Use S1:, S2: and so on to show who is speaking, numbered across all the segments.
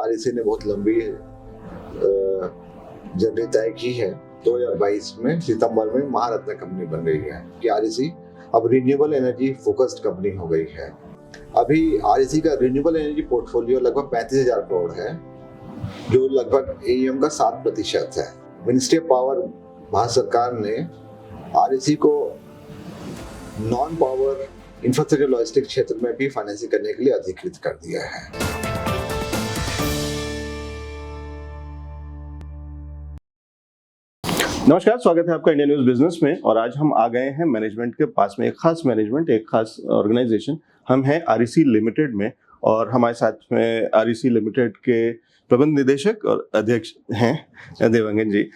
S1: REC ने बहुत लंबी जर्नी तय की है। 2022 में सितंबर में महारत्न कंपनी बन गई है कि आरईसी अब रिन्यूएबल एनर्जी फोकस्ड कंपनी हो गई है। अभी आरईसी का रिन्यूएबल एनर्जी पोर्टफोलियो लगभग 35,000 करोड़ है, जो लगभग एईएम का 7% है। मिनिस्ट्री ऑफ पावर, भारत सरकार ने आरईसी को नॉन पावर इंफ्रास्ट्रक्चर लॉजिस्टिक क्षेत्र में भी फाइनेंसिंग करने के लिए अधिकृत कर दिया है।
S2: नमस्कार, स्वागत है आपका इंडिया न्यूज़ बिजनेस में। और आज हम आ गए हैं मैनेजमेंट के पास में, एक खास ऑर्गेनाइजेशन। हम हैं आरईसी लिमिटेड में और हमारे साथ में आरईसी लिमिटेड के प्रबंध निदेशक और अध्यक्ष हैं देवांगन जी।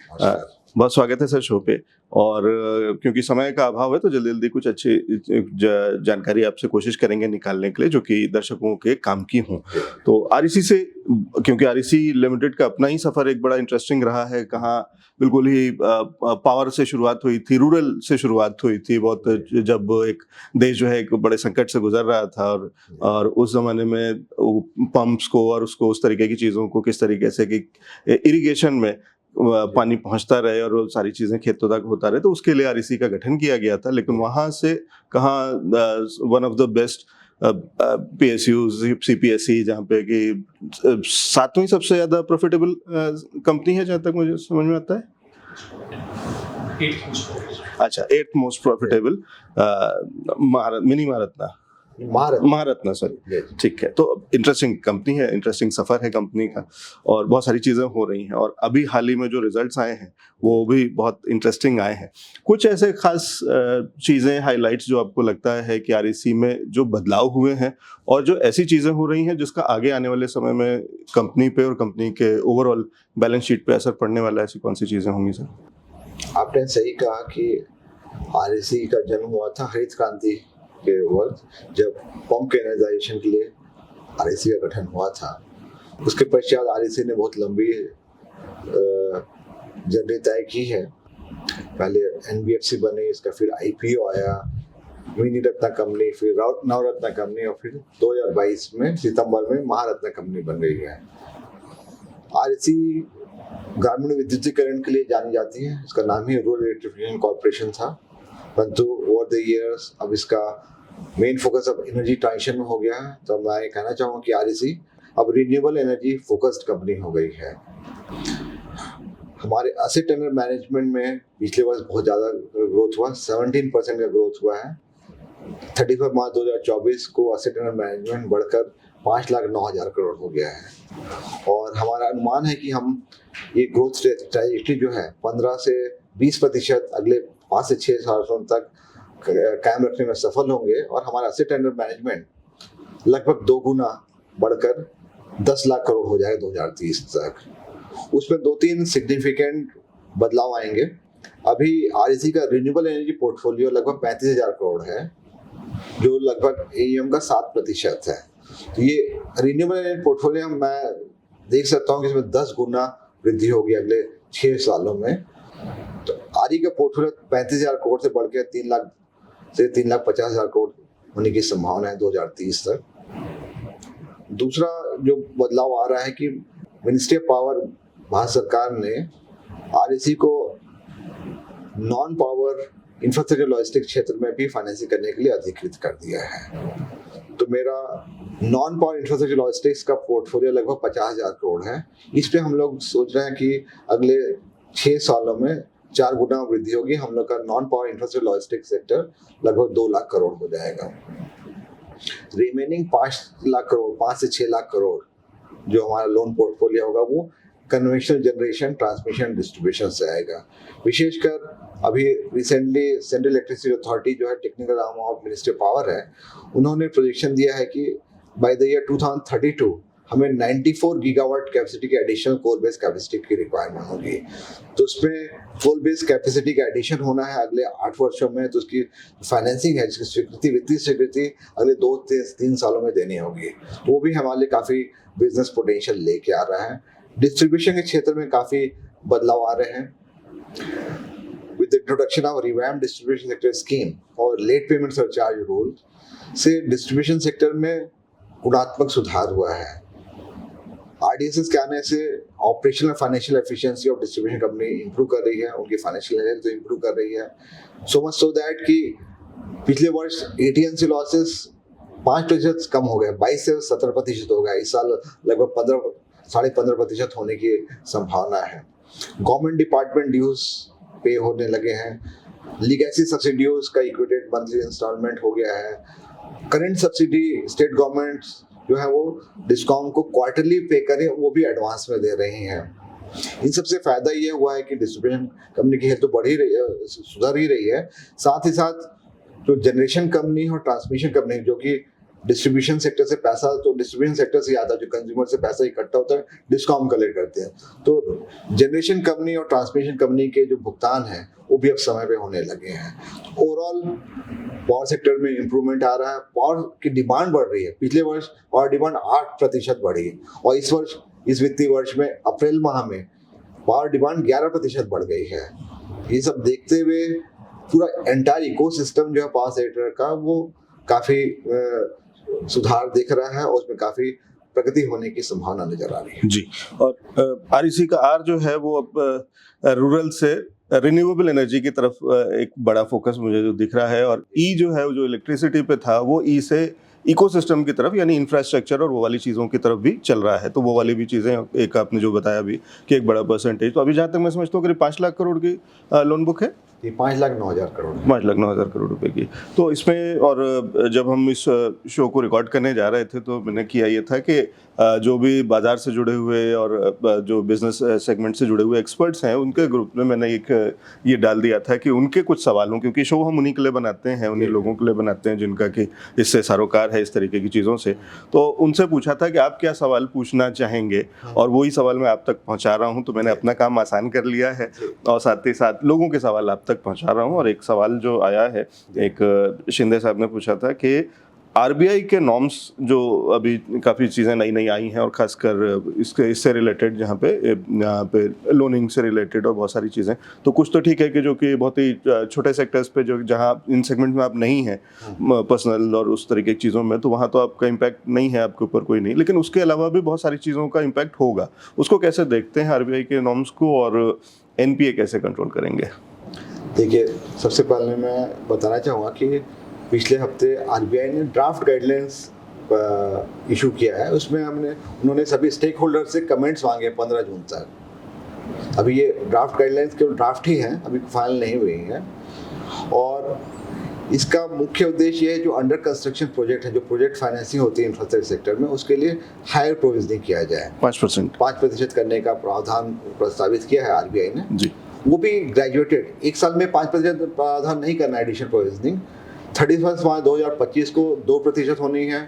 S2: बहुत स्वागत है सर शो पे। और क्योंकि समय का अभाव है तो जल्दी जल्दी कुछ अच्छी जानकारी आपसे कोशिश करेंगे निकालने के लिए जो कि दर्शकों के काम की हो। तो आरईसी से, क्योंकि आरईसी लिमिटेड का अपना ही सफर एक बड़ा इंटरेस्टिंग रहा है। कहाँ बिल्कुल ही पावर से शुरुआत हुई थी, रूरल से शुरुआत हुई थी बहुत, जब एक देश जो है एक बड़े संकट से गुजर रहा था और उस जमाने में पंप्स को और उसको उस तरीके की चीज़ों को किस तरीके से कि इरिगेशन में पानी पहुंचता रहे और सारी चीजें खेतों तक होता रहे, तो उसके लिए आरईसी का गठन किया गया था। लेकिन वहां से कहाँ one of the best PSU CPSE, जहाँ पे कि 7वीं सबसे ज्यादा प्रॉफिटेबल कंपनी है, जहाँ तक मुझे समझ में आता है। 8th most profitable mini Maharatna, sorry, ठीक है। तो इंटरेस्टिंग कंपनी है, इंटरेस्टिंग सफर है कंपनी का और बहुत सारी चीजें हो रही हैं। और अभी हाल ही में जो रिजल्ट्स आए हैं वो भी बहुत इंटरेस्टिंग आए हैं। कुछ ऐसे खास चीजें, हाइलाइट्स जो आपको लगता है कि आरईसी में जो बदलाव हुए हैं और जो ऐसी चीजें हो रही हैं जिसका आगे आने वाले समय में कंपनी पे और कंपनी के ओवरऑल बैलेंस शीट पे असर पड़ने वाला है, ऐसी कौन सी चीजें होंगी सर?
S1: आपने सही कहा कि आरईसी का जन्म हुआ था हरित क्रांति के वक्त, जब पंप के एनर्जाइजेशन के लिए आरईसी का गठन हुआ था। उसके पश्चात आरईसी ने बहुत लंबी जर्नी तय की है। पहले एनबीएफसी बनी, इसका फिर आईपीओ आया, मिनी रत्न कंपनी, फिर नवरत्न कंपनी और फिर 2022 में सितंबर में महारत्न कंपनी बन गई है। आरईसी ग्रामीण विद्युतीकरण के लिए जानी जाती है। इसका नाम ही रूरल इलेक्ट्रिफिकेशन कॉर्पोरेशन था, परंतु ओवर द इयर्स अब इसका मेन फोकस अब एनर्जी ट्रांजिशन में हो गया है। तो मैं कहना चाहूँगा कि आरईसी अब रिन्यूएबल एनर्जी फोकस्ड कंपनी हो गई है। हमारे एसेट अंडर मैनेजमेंट में पिछले वर्ष बहुत ज़्यादा ग्रोथ हुआ, 17% का ग्रोथ हुआ है। 31 मार्च 2024 को एसेट अंडर मैनेजमेंट बढ़कर 5,09,000 करोड़ हो गया है। और हमारा अनुमान है कि हम ये ग्रोथ ट्रैजेक्टरी जो है 15 से 20% अगले 5 से 6 सालों तक कायम रखने में सफल होंगे और हमारा एसेट अंडर मैनेजमेंट लगभग 2 गुना बढ़कर 10 लाख करोड़ हो जाएगा 2030 तक। उसमें 2-3 सिग्निफिकेंट बदलाव आएंगे। अभी आरईसी का रिन्यूएबल एनर्जी पोर्टफोलियो लगभग 35,000 करोड़ है, जो लगभग एईएम का 7% है। तो ये रिन्यूएबल एनर्जी पोर्टफोलियो मैं देख सकता हूँ कि इसमें 10 गुना वृद्धि होगी अगले 6 सालों में। तो आरई का पोर्टफोलियो 35,000 करोड़ से बढ़ के 3 लाख से 3,50,000 करोड़ होने की संभावना है 2030 तक। दूसरा जो बदलाव आ रहा है कि मिनिस्ट्री ऑफ पावर, भारत सरकार ने आरईसी को नॉन पावर इंफ्रास्ट्रक्चर लॉजिस्टिक क्षेत्र में भी फाइनेंसिंग करने के लिए अधिकृत कर दिया है। तो मेरा नॉन पावर इंफ्रास्ट्रक्चर लॉजिस्टिक्स का पोर्टफोलियो लगभग 50,000 करोड़ है। इस पे हम लोग सोच रहे हैं कि अगले 6 सालों में 4 गुना वृद्धि होगी। हम लोग का non power infrastructure logistic sector लगभग 2 लाख करोड़ हो जाएगा। रिमेनिंग 5 लाख करोड़, 5 से 6 लाख करोड़ जो हमारा लोन पोर्टफोलियो होगा वो कन्वेंशनल जनरेशन, ट्रांसमिशन, डिस्ट्रीब्यूशन से आएगा। विशेषकर अभी रिसेंटली सेंट्रल इलेक्ट्रिसिटी अथॉरिटी जो है technical arm of ministry of power है, उन्होंने प्रोजेक्शन दिया है कि बाय द ईयर 2032 हमें 94 गीगावाट कैपेसिटी के एडिशनल कोल बेस कैपेसिटी की रिक्वायरमेंट होगी। तो उसमें कोल बेस कैपेसिटी का एडिशन होना है अगले 8 वर्षों में। तो उसकी फाइनेंसिंग है, जिसकी स्वीकृति, वित्तीय स्वीकृति अगले 2-3 सालों में देनी होगी। वो भी हमारे लिए काफ़ी बिजनेस पोटेंशियल लेके आ रहा है। डिस्ट्रीब्यूशन के क्षेत्र में काफ़ी बदलाव आ रहे हैं। With the introduction of revamped distribution sector scheme और लेट पेमेंट सरचार्ज रूल से डिस्ट्रीब्यूशन सेक्टर में गुणात्मक सुधार हुआ है। आरडीएसएस के आने से operational financial efficiency of distribution company improve कर रही है, उनकी फाइनेंशियल हेल्थ इंप्रूव कर रही है, सो मच सो दैट कि पिछले वर्ष एटीएनसी लॉसेस 5% कम हो गए, 22 से 17% हो गया। इस साल लगभग 15.5% होने की संभावना है। गवर्नमेंट डिपार्टमेंट ड्यूज पे होने लगे हैं, लीगेसी सब्सिडीज का इक्विटेड मंथली इंस्टॉलमेंट हो गया है, करंट सब्सिडी स्टेट गवर्नमेंट जो है वो डिस्कॉम को क्वार्टरली पे करें वो भी एडवांस में दे रही हैं। इन सबसे फायदा ये हुआ है कि डिस्ट्रीब्यूशन कंपनी की हेल्थ तो बढ़ ही रही है, सुधर ही रही है। साथ ही साथ जो जनरेशन कंपनी और ट्रांसमिशन कंपनी जो कि डिस्ट्रीब्यूशन सेक्टर से पैसा, तो डिस्ट्रीब्यूशन सेक्टर से आता है, जो कंज्यूमर से पैसा इकट्ठा होता है डिस्कॉम कलेक्ट करते हैं, तो जनरेशन कंपनी और ट्रांसमिशन कंपनी के जो भुगतान है वो भी अब समय पे होने लगे हैं। ओवरऑल पावर सेक्टर में इंप्रूवमेंट आ रहा है, पावर की डिमांड बढ़ रही है। पिछले वर्ष पावर डिमांड 8% बढ़ी है और इस वर्ष, इस वित्तीय वर्ष में अप्रैल माह में पावर डिमांड 11% बढ़ गई है। ये सब देखते हुए पूरा एंटायर इकोसिस्टम जो है पावर सेक्टर का वो काफी सुधार दिख रहा है और उसमें काफी प्रगति होने की संभावना नजर आ रही है।
S2: जी, और आरईसी का आर जो है वो अब रूरल से रिन्यूएबल एनर्जी की तरफ एक बड़ा फोकस मुझे जो दिख रहा है, और ई जो है जो इलेक्ट्रिसिटी पे था वो ई से इकोसिस्टम की तरफ यानी इंफ्रास्ट्रक्चर और वो वाली चीज़ों की तरफ भी चल रहा है। तो वो वाली भी चीज़ें, एक आपने जो बताया भी कि एक बड़ा परसेंटेज, तो अभी जहाँ तक मैं समझता हूँ करीब 5 लाख करोड़ की लोन बुक है,
S1: ये 5,09,000 करोड़
S2: 5,09,000 करोड़ रुपए की। तो इसमें, और जब हम इस शो को रिकॉर्ड करने जा रहे थे तो मैंने किया ये था कि जो भी बाजार से जुड़े हुए और जो बिजनेस सेगमेंट से जुड़े हुए एक्सपर्ट्स हैं उनके ग्रुप में मैंने एक ये डाल दिया था कि उनके कुछ सवालों, क्योंकि शो हम उन्हीं के लिए बनाते हैं, उन्हीं लोगों के लिए बनाते हैं जिनका कि इससे सरोकार है इस तरीके की चीज़ों से, तो उनसे पूछा था कि आप क्या सवाल पूछना चाहेंगे, और वही सवाल मैं आप तक पहुँचा रहा हूँ। तो मैंने अपना काम आसान कर लिया है और साथ ही साथ लोगों के सवाल आप तक पहुँचा रहा हूँ। और एक सवाल जो आया है, एक शिंदे साहब ने पूछा था कि आरबीआई के नॉर्म्स जो अभी काफ़ी चीज़ें नई नई आई हैं, और ख़ासकर इससे रिलेटेड, यहाँ पे लोनिंग से रिलेटेड और बहुत सारी चीज़ें, तो कुछ तो ठीक है कि जो कि बहुत ही छोटे सेक्टर्स पे, जो जहाँ इन सेगमेंट में आप नहीं हैं पर्सनल और उस तरीके की चीज़ों में, तो वहाँ तो आपका इम्पैक्ट नहीं है, आपके ऊपर कोई नहीं, लेकिन उसके अलावा भी बहुत सारी चीज़ों का इम्पैक्ट होगा। उसको कैसे देखते हैं आरबीआई के नॉर्म्स को, और एनपीए कैसे कंट्रोल करेंगे?
S1: देखिए, सबसे पहले मैं बताना चाहूँगा कि पिछले हफ्ते आरबीआई ने ड्राफ्ट गाइडलाइंस इशू किया है। उसमें उन्होंने सभी स्टेक होल्डर से कमेंट्स मांगे 15 जून तक। अभी ये ड्राफ्ट गाइडलाइंस केवल ड्राफ्ट ही हैं, अभी फाइनल नहीं हुई हैं, और इसका मुख्य उद्देश्य ये है जो अंडर कंस्ट्रक्शन प्रोजेक्ट है, जो प्रोजेक्ट फाइनेंसिंग होती है इंफ्रास्ट्रक्चर सेक्टर में, उसके लिए हायर प्रोविजनिंग किया जाए। 5% करने का प्रावधान प्रस्तावित किया है आरबीआई ने जी। वो भी ग्रेजुएटेड, एक साल में 5% प्रावधान नहीं करना है एडिशनल प्रोविजनिंग। 31 मार्च 2025 को 2% होनी है,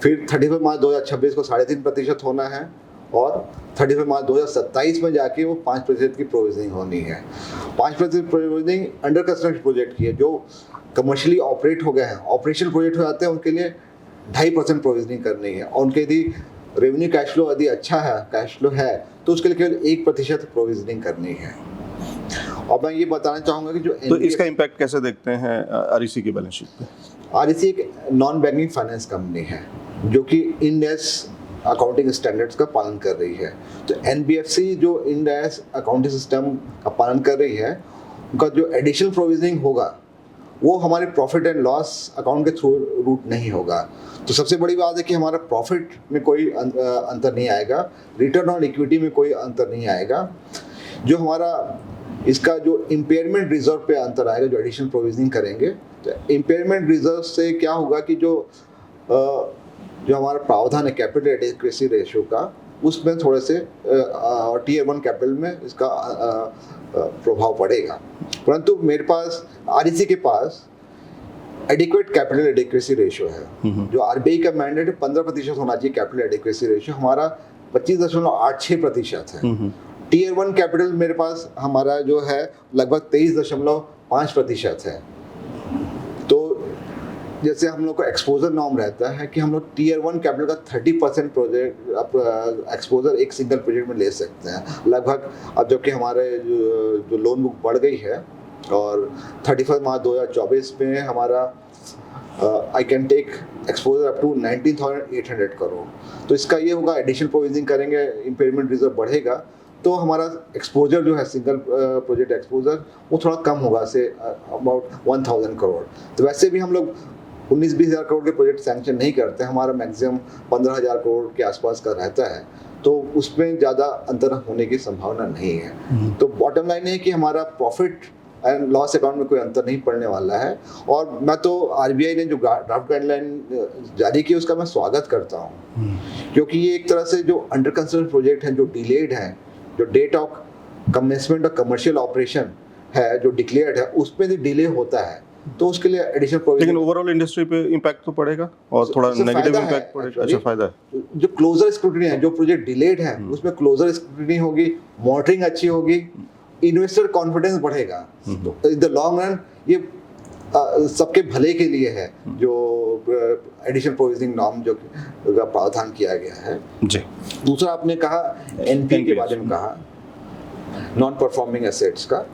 S1: फिर 31 मार्च 2026 को 3.5% होना है, और 31 मार्च 2027 में जाके वो 5% की प्रोविजनिंग होनी है। 5% प्रोविजनिंग अंडर कंस्ट्रक्शन प्रोजेक्ट की है, जो कमर्शियली ऑपरेट हो गए हैं, ऑपरेशनल प्रोजेक्ट हो जाते हैं, उनके लिए 2.5% प्रोविजनिंग करनी है, और उनके यदि रेवेन्यू कैश फ्लो यदि अच्छा है, कैश फ्लो है, तो उसके लिए केवल 1% प्रोविजनिंग करनी है। और मैं ये बताना चाहूँगा कि जो
S2: तो इसका इम्पैक्ट कैसे देखते हैं आरईसी की बैलेंस शीट पे?
S1: आरईसी एक नॉन बैंकिंग फाइनेंस कंपनी है जो कि इंड एस अकाउंटिंग स्टैंडर्ड्स का पालन कर रही है। तो एनबीएफसी जो इंड एस अकाउंटिंग सिस्टम का पालन कर रही है, उनका जो एडिशनल प्रोविजनिंग होगा वो हमारे प्रॉफिट एंड लॉस अकाउंट के थ्रू रूट नहीं होगा। तो सबसे बड़ी बात है कि हमारा प्रॉफिट में कोई अंतर नहीं आएगा, रिटर्न ऑन इक्विटी में कोई अंतर नहीं आएगा। जो हमारा इसका जो इम्पेयरमेंट रिजर्व पे अंतर आएगा, जो एडिशनल प्रोविजनिंग करेंगे, तो इम्पेयरमेंट रिजर्व से क्या होगा कि जो हमारा प्रावधान है कैपिटल एडिक्वेसी रेशियो का, उसमें थोड़े से टीयर 1 कैपिटल में इसका प्रभाव पड़ेगा। परंतु मेरे पास, आरईसी के पास एडिक्वेट कैपिटल एडिक्वेसी रेशियो है। जो आरबीआई का मैंडेट है 15% होना चाहिए कैपिटल एडिक्वेसी रेशियो, हमारा 25.86% है। टीयर 1 कैपिटल मेरे पास हमारा जो है लगभग 23.5% है। तो जैसे हम लोग को एक्सपोजर नॉर्म रहता है कि हम लोग टीयर 1 कैपिटल का 30% प्रोजेक्ट एक्सपोजर एक सिंगल प्रोजेक्ट में ले सकते हैं लगभग। अब जबकि हमारे जो लोन बुक बढ़ गई है, और 31 मार्च 2024 में हमारा I can take exposure up to 19,800 crore. तो इसका ये होगा, एडिशनल प्रोविजनिंग करेंगे, इम्पेयरमेंट रिजर्व बढ़ेगा, तो हमारा एक्सपोजर जो है सिंगल प्रोजेक्ट एक्सपोजर वो थोड़ा कम होगा, से अबाउट 1,000 करोड़। तो वैसे भी हम लोग 19-20 हज़ार करोड़ के प्रोजेक्ट सैंक्शन नहीं करते, हमारा मैक्सिमम 15,000 करोड़ के आसपास का रहता है, तो उसमें ज़्यादा अंतर होने की संभावना नहीं है। तो बॉटम लाइन है कि हमारा प्रॉफिट एंड लॉस अकाउंट में कोई अंतर नहीं पड़ने वाला है। और मैं तो आरबीआई ने जो ड्राफ्ट गाइडलाइन जारी की उसका मैं स्वागत करता हूँ, क्योंकि ये एक तरह से जो अंडर कंस्ट्रक्शन प्रोजेक्ट हैं जो डिलेड हैं, जो डेट ऑफ कमेंसमेंट और कमर्शियल ऑपरेशन है जो डिक्लेयर्ड है उस पर भी डिले होता है, तो उसके लिए एडिशनल प्रोविजन।
S2: लेकिन ओवरऑल इंडस्ट्री पे इम्पैक्ट तो पड़ेगा और थोड़ा नेगेटिव इम्पैक्ट पड़ेगा। अच्छा, फायदा है।
S1: जो क्लोजर स्क्रूटनी है, जो प्रोजेक्ट डिलेड है उसमें क्लोजर स्क्रूटनी होगी, मॉनिटरिंग अच्छी होगी, इन्वेस्टर कॉन्फिडेंस बढ़ेगा। इन द लॉन्ग रन ये सबके भले के लिए है, जो एडिशनल प्रोविजनिंग नॉर्म जो का प्रावधान किया गया है
S2: जी।
S1: दूसरा आपने कहा एनपीए के बारे में कहा, नॉन परफॉर्मिंग एसेट्स का।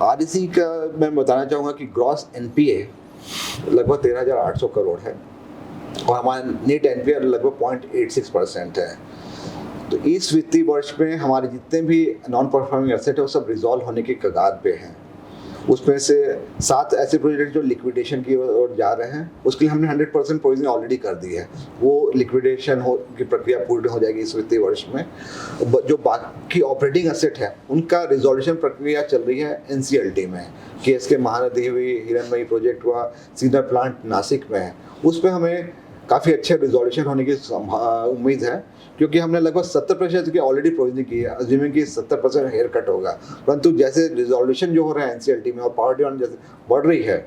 S1: आरईसी का मैं बताना चाहूँगा कि ग्रॉस एनपीए लगभग 13,800 करोड़ है और हमारा नेट एनपीए लगभग 0.86% है। तो इस वित्तीय वर्ष में हमारे जितने भी नॉन परफॉर्मिंग एसेट है वो सब रिजॉल्व होने की कगार पे हैं। उसमें से 7 ऐसे प्रोजेक्ट जो लिक्विडेशन की ओर जा रहे हैं, उसके लिए हमने 100% प्रोविजन ऑलरेडी कर दी है, वो लिक्विडेशन की प्रक्रिया पूर्ण हो जाएगी इस वित्तीय वर्ष में। जो बाकी ऑपरेटिंग एसेट है उनका रिजोल्यूशन प्रक्रिया चल रही है एनसीएलटी में। केएसके महानदी हुई, हिरनमई प्रोजेक्ट हुआ, सीनर प्लांट नासिक में है, उस पर हमें काफ़ी अच्छे रिजोल्यूशन होने की उम्मीद है, क्योंकि हमने लगभग 70% की ऑलरेडी प्रोविजनिंग की है, अज्यूमिंग कि 70% हेयर कट होगा। परंतु जैसे रिजोल्यूशन जो हो रहा है एनसीएलटी में और पावर डिमांड जैसे बढ़ रही है,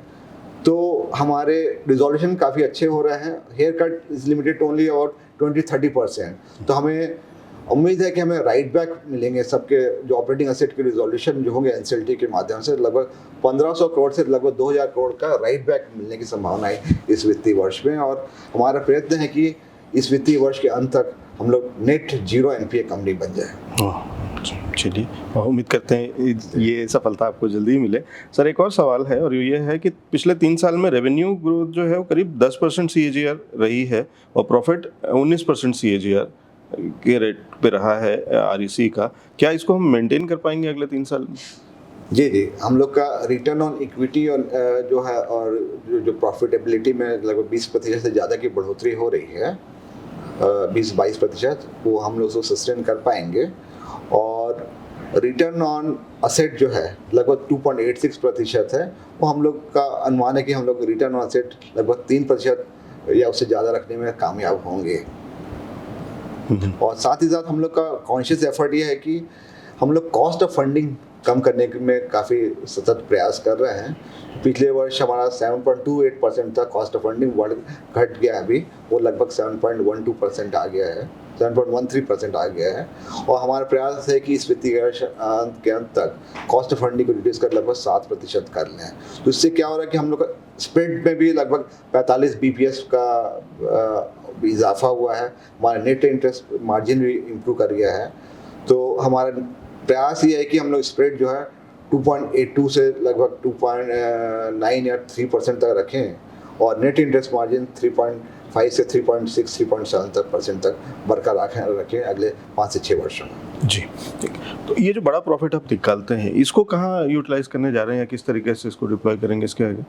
S1: तो हमारे रिजोल्यूशन काफ़ी अच्छे हो रहे हैं। Haircut is limited only और 20-30%। तो हमें उम्मीद है कि हमें राइट बैक मिलेंगे सबके, जो ऑपरेटिंग एसेट के रिजोल्यूशन जो होंगे एनसीएलटी के माध्यम से, लगभग 1,500 करोड़ से लगभग 2,000 करोड़ का राइट बैक मिलने की संभावना है इस वित्तीय वर्ष में। और हमारा प्रयत्न है कि इस वित्तीय वर्ष के अंत तक हम लोग नेट जीरो एनपीए कंपनी बन जाए।
S2: चलिए, उम्मीद करते हैं ये सफलता आपको जल्दी ही मिले। सर, एक और सवाल है और ये है कि पिछले 3 साल में रेवेन्यू ग्रोथ जो है वो करीब 10% CAGR रही है और प्रॉफिट 19% CAGR के रेट पे रहा है आरईसी का। क्या इसको हम मेंटेन कर पाएंगे अगले 3 साल में?
S1: जी, हम लोग का रिटर्न ऑन इक्विटी और जो है और जो प्रॉफिटेबिलिटी में लगभग 20% से ज़्यादा की बढ़ोतरी हो रही है, 20-22%, वो हम लोग सस्टेन कर पाएंगे। और रिटर्न ऑन असेट जो है लगभग 2.86% है, वो हम लोग का अनुमान है कि हम लोग रिटर्न ऑन असेट लगभग 3% या उससे ज़्यादा रखने में कामयाब होंगे। और साथ ही साथ हम लोग का कॉन्शियस एफर्ट ये है कि हम लोग कॉस्ट ऑफ फंडिंग कम करने में काफ़ी सतत प्रयास कर रहे हैं। पिछले वर्ष हमारा 7.28% था कॉस्ट ऑफ फंडिंग, घट गया अभी, वो लगभग 7.12% आ गया है, 7.13% आ गया है। और हमारा प्रयास है कि इस वित्तीय वर्ष के अंत तक कॉस्ट ऑफ फंडिंग को रिड्यूस कर लगभग 7% कर लें। तो इससे क्या हो रहा है कि हम लोग का स्प्रेड में भी लगभग 45 BPS का इजाफा हुआ है, हमारा नेट इंटरेस्ट मार्जिन भी इम्प्रूव कर गया है। तो हमारा प्रयास ये है कि हम लोग स्प्रेड जो है 2.82 से लगभग 2.9 या 3% तक रखें और नेट इंटरेस्ट मार्जिन 3.5 से 3.6, 3.7 तक बरकरार रखें अगले 5 से 6 वर्षों में।
S2: जी, ठीक। तो ये जो बड़ा प्रॉफिट आप निकालते हैं, इसको कहाँ यूटिलाइज करने जा रहे हैं या किस तरीके से इसको डिप्लॉय करेंगे, इसके आगे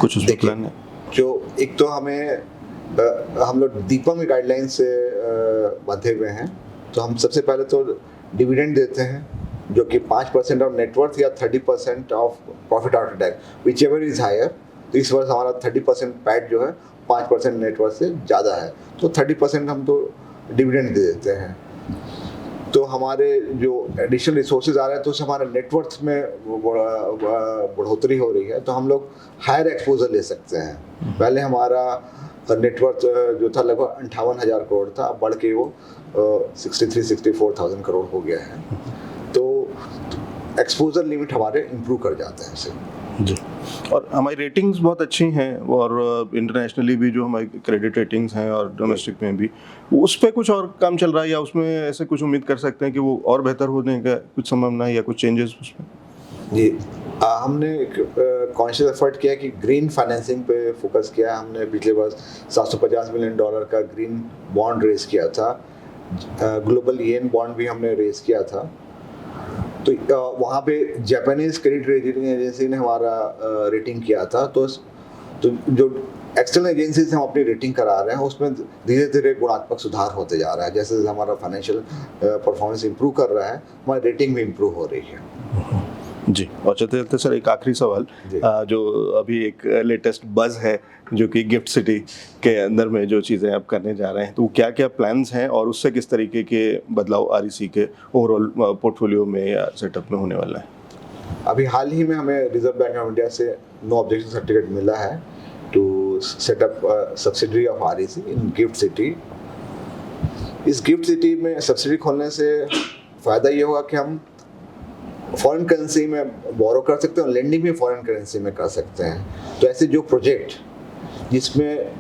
S2: कुछ उसमें प्लान है?
S1: जो एक तो हम लोग दीपम गाइडलाइन से बंधे हुए हैं, तो हम सबसे पहले तो डिविडेंड देते हैं जो कि 5% ऑफ नेटवर्थ या 30% of profit after tax, whichever is higher. तो इस वर्ष हमारा 30% पैट जो है 5% नेटवर्थ से ज़्यादा है, तो 30% हम तो डिविडेंड दे देते हैं। तो हमारे जो एडिशनल रिसोर्सेज आ रहे हैं तो उससे हमारे नेटवर्थ में बढ़ोतरी हो रही है, तो हम लोग हायर एक्सपोजर ले सकते हैं। पहले हमारा नेटवर्थ जो था लगभग 58,000 करोड़ था, अब बढ़ के वो 63-64,000 करोड़ हो गया है। तो एक्सपोजर लिमिट हमारे इम्प्रूव कर जाते हैं इससे।
S2: जी, और हमारी रेटिंग्स बहुत अच्छी हैं और इंटरनेशनली भी जो हमारी क्रेडिट रेटिंग्स हैं और डोमेस्टिक में भी, उस पर कुछ और काम चल रहा है या उसमें ऐसे कुछ उम्मीद कर सकते हैं कि वो और बेहतर होने का कुछ संभावना है या कुछ चेंजेस उसमें?
S1: जी, हमने एक कॉन्शियस एफर्ट किया कि ग्रीन फाइनेंसिंग पे फोकस किया। हमने पिछले वर्ष $750 मिलियन का ग्रीन बॉन्ड रेज किया था। ग्लोबल येन बॉन्ड भी हमने रेज किया था। तो वहाँ पे जापानीज क्रेडिट रेटिंग एजेंसी ने हमारा रेटिंग किया था। तो जो एक्सटर्नल एजेंसीज हम अपनी रेटिंग करा रहे हैं उसमें धीरे धीरे गुणात्मक सुधार होते जा रहा है। जैसे जैसे हमारा फाइनेंशियल परफॉर्मेंस इंप्रूव कर रहा है, हमारी रेटिंग भी इंप्रूव हो रही है।
S2: जी, और चलते चलते सर एक आखिरी सवाल, जो अभी एक लेटेस्ट बज़ है जो कि गिफ्ट सिटी के अंदर में जो चीज़ें आप करने जा रहे हैं, तो क्या क्या प्लान्स हैं और उससे किस तरीके के बदलाव आरईसी के ओवरऑल पोर्टफोलियो में या सेटअप में होने वाला है?
S1: अभी हाल ही में हमें रिजर्व बैंक ऑफ इंडिया से नो ऑब्जेक्शन सर्टिफिकेट मिला है to set up subsidiary of REC in GIFT City. इस गिफ्ट सिटी में सब्सिडरी खोलने से फ़ायदा ये होगा कि हम फॉरेन करेंसी में बोरो कर सकते हैं और लेंडिंग भी फॉरेन करेंसी में कर सकते हैं। तो ऐसे जो प्रोजेक्ट जिसमें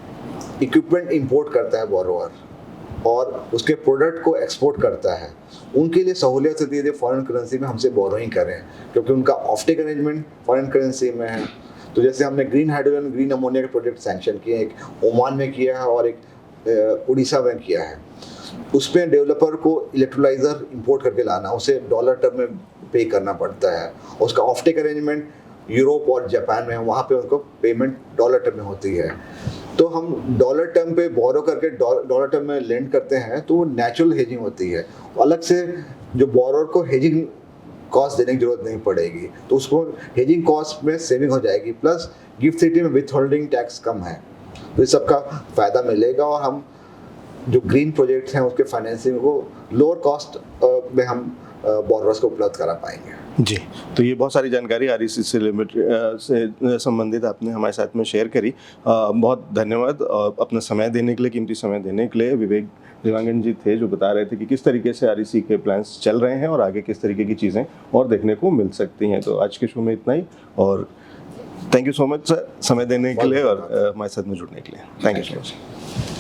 S1: इक्विपमेंट इंपोर्ट करता है बोरोवर और उसके प्रोडक्ट को एक्सपोर्ट करता है, उनके लिए सहूलियत होती है फॉरेन करेंसी में हमसे बोरोइंग करें, क्योंकि उनका ऑफटेक अरेंजमेंट फॉरेन करेंसी में है। तो जैसे हमने ग्रीन हाइड्रोजन ग्रीन अमोनिया के प्रोजेक्ट सैंक्शन किए, एक ओमान में किया है और एक उड़ीसा में किया है। उसमें डेवलपर को इलेक्ट्रोलाइजर इंपोर्ट करके लाना, उसे डॉलर टर्म में पे करना पड़ता है। उसका ऑफटेक अरेंजमेंट यूरोप और जापान में है, वहाँ पे उनको पेमेंट डॉलर टर्म में होती है। तो हम डॉलर टर्म पे बोरो करके डॉलर टर्म में लेंड करते हैं, तो वो नेचुरल हेजिंग होती है। अलग से जो बोरोर को हेजिंग कॉस्ट देने की जरूरत नहीं पड़ेगी, तो उसको हेजिंग कॉस्ट में सेविंग हो जाएगी। प्लस गिफ्ट सिटी में विथ होल्डिंग टैक्स कम है, तो इस सबका फ़ायदा मिलेगा और हम जो ग्रीन प्रोजेक्ट्स हैं उसके फाइनेंसिंग को लोअर कॉस्ट में हम बोरोर्स को उपलब्ध करा पाएंगे।
S2: जी, तो ये बहुत सारी जानकारी आरईसी से से संबंधित आपने हमारे साथ में शेयर करी। बहुत धन्यवाद अपना समय देने के लिए, कीमती समय देने के लिए। विवेक देवांगन जी थे जो बता रहे थे कि किस तरीके से आरईसी के प्लान्स चल रहे हैं और आगे किस तरीके की चीज़ें और देखने को मिल सकती हैं। तो आज के शो में इतना ही, और thank you so much sir समय देने के लिए और हमारे साथ में जुड़ने के लिए। Thank you so much.